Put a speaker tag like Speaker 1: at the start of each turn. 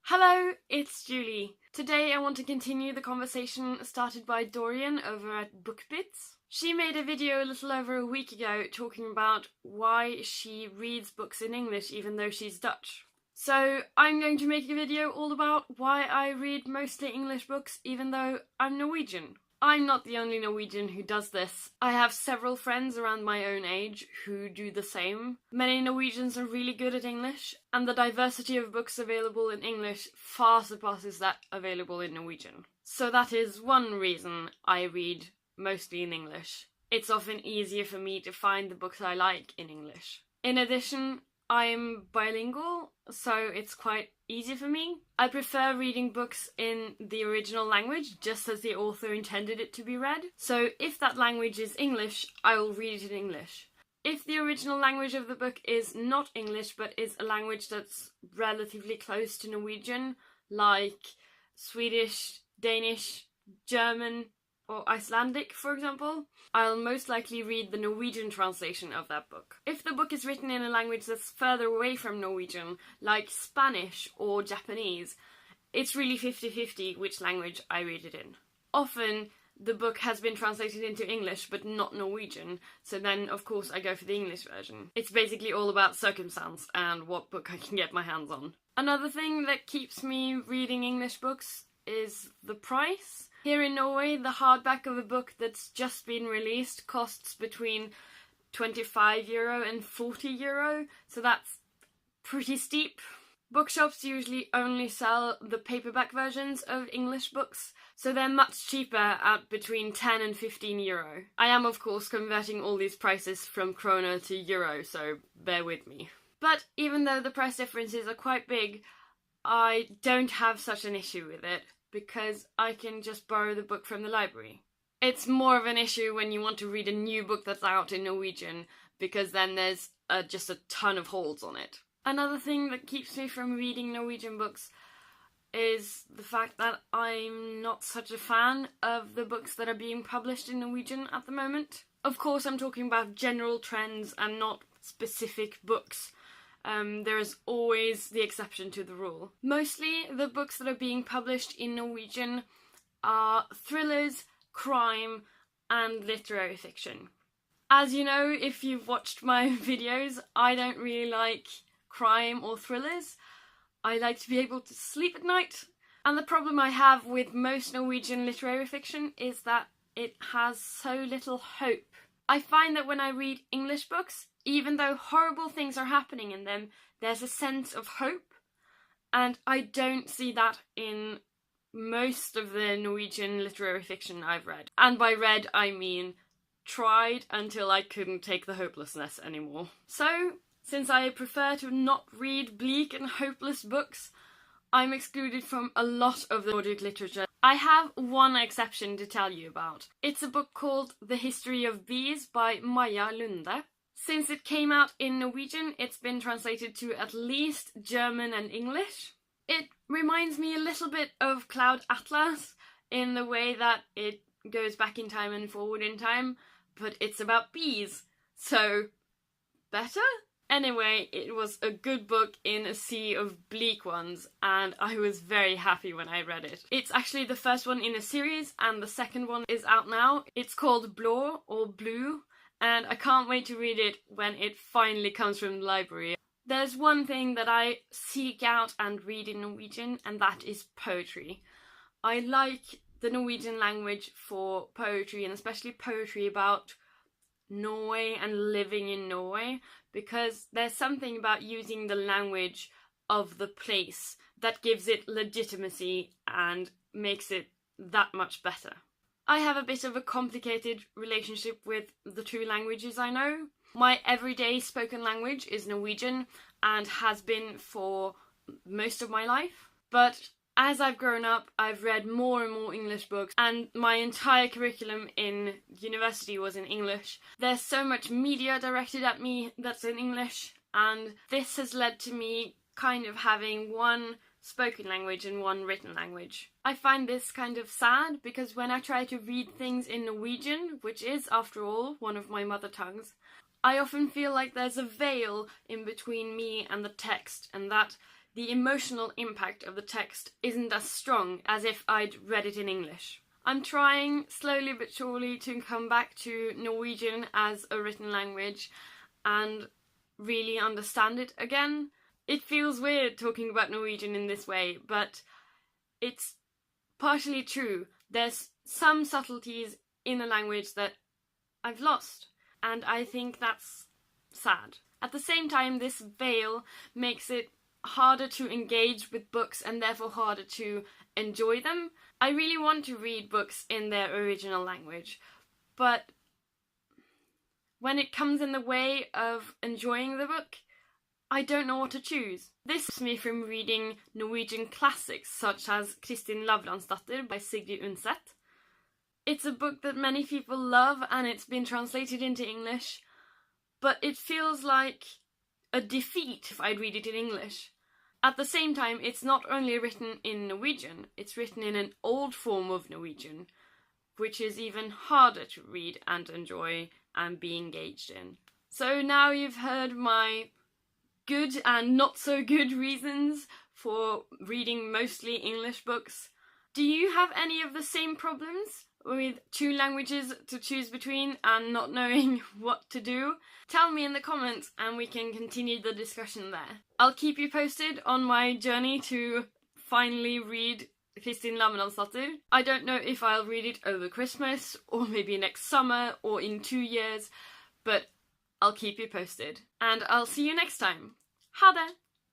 Speaker 1: Hello, it's Julie. Today I want to continue the conversation started by Dorien over at BookBits. She made a video a little over a week ago talking about why she reads books in English even though she's Dutch. So I'm going to make a video all about why I read mostly English books even though I'm Norwegian. I'm not the only Norwegian who does this. I have several friends around my own age who do the same. Many Norwegians are really good at English, and the diversity of books available in English far surpasses that available in Norwegian. So that is one reason I read mostly in English. It's often easier for me to find the books I like in English. In addition, I'm bilingual, so it's quite easy for me. I prefer reading books in the original language, just as the author intended it to be read. So if that language is English, I will read it in English. If the original language of the book is not English, but is a language that's relatively close to Norwegian, like Swedish, Danish, German, or Icelandic, for example, I'll most likely read the Norwegian translation of that book. If the book is written in a language that's further away from Norwegian, like Spanish or Japanese, it's really 50-50 which language I read it in. Often, the book has been translated into English but not Norwegian, so then of course I go for the English version. It's basically all about circumstance and what book I can get my hands on. Another thing that keeps me reading English books is the price. Here in Norway, the hardback of a book that's just been released costs between €25 and €40, so that's pretty steep. Bookshops usually only sell the paperback versions of English books, so they're much cheaper at between €10 and €15. I am, of course, converting all these prices from krona to euro, so bear with me. But even though the price differences are quite big, I don't have such an issue with it, because I can just borrow the book from the library. It's more of an issue when you want to read a new book that's out in Norwegian, because then there's just a ton of holes on it. Another thing that keeps me from reading Norwegian books is the fact that I'm not such a fan of the books that are being published in Norwegian at the moment. Of course, I'm talking about general trends and not specific books. There is always the exception to the rule. Mostly, the books that are being published in Norwegian are thrillers, crime, and literary fiction. As you know, if you've watched my videos, I don't really like crime or thrillers. I like to be able to sleep at night. And the problem I have with most Norwegian literary fiction is that it has so little hope. I find that when I read English books, even though horrible things are happening in them, there's a sense of hope, and I don't see that in most of the Norwegian literary fiction I've read. And by read, I mean tried until I couldn't take the hopelessness anymore. So, since I prefer to not read bleak and hopeless books, I'm excluded from a lot of the Nordic literature. I have one exception to tell you about. It's a book called The History of Bees by Maja Lunde. Since it came out in Norwegian, it's been translated to at least German and English. It reminds me a little bit of Cloud Atlas in the way that it goes back in time and forward in time, but it's about bees. So, better? Anyway, it was a good book in a sea of bleak ones, and I was very happy when I read it. It's actually the first one in a series, and the second one is out now. It's called Blå or Blue, and I can't wait to read it when it finally comes from the library. There's one thing that I seek out and read in Norwegian, and that is poetry. I like the Norwegian language for poetry, and especially poetry about Norway and living in Norway, because there's something about using the language of the place that gives it legitimacy and makes it that much better. I have a bit of a complicated relationship with the two languages I know. My everyday spoken language is Norwegian and has been for most of my life, but as I've grown up, I've read more and more English books, and my entire curriculum in university was in English. There's so much media directed at me that's in English, and this has led to me kind of having one spoken language and one written language. I find this kind of sad, because when I try to read things in Norwegian, which is, after all, one of my mother tongues, I often feel like there's a veil in between me and the text, and that the emotional impact of the text isn't as strong as if I'd read it in English. I'm trying slowly but surely to come back to Norwegian as a written language and really understand it again. It feels weird talking about Norwegian in this way, but it's partially true. There's some subtleties in the language that I've lost, and I think that's sad. At the same time, this veil makes it harder to engage with books and therefore harder to enjoy them. I really want to read books in their original language, but when it comes in the way of enjoying the book, I don't know what to choose. This stops me from reading Norwegian classics such as Kristin Lavransdatter by Sigrid Undset. It's a book that many people love and it's been translated into English, but it feels like a defeat if I read it in English. At the same time, it's not only written in Norwegian, it's written in an old form of Norwegian, which is even harder to read and enjoy and be engaged in. So now you've heard my good and not so good reasons for reading mostly English books. Do you have any of the same problems with two languages to choose between and not knowing what to do? Tell me in the comments and we can continue the discussion there. I'll keep you posted on my journey to finally read Kristin Lavransdatter. I don't know if I'll read it over Christmas or maybe next summer or in 2 years, but I'll keep you posted. And I'll see you next time. Ha det!